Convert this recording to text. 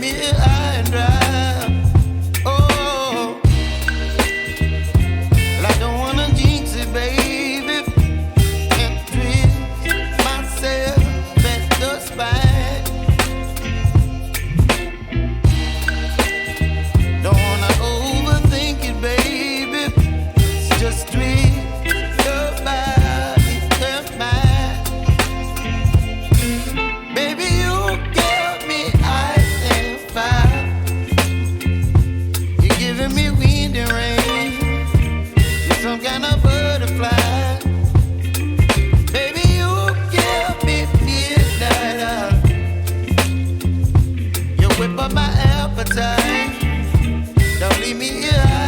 me high and dry. Oh, well, I don't wanna jinx it, baby, and twist myself at the spine. Don't wanna overthink it, baby. It's just twist your body and mine. Baby, you give me ice and fire. You're giving me wind and rain. You're some kind of butterfly. Baby, you give me midnight. You whip up my appetite. Don't leave me here.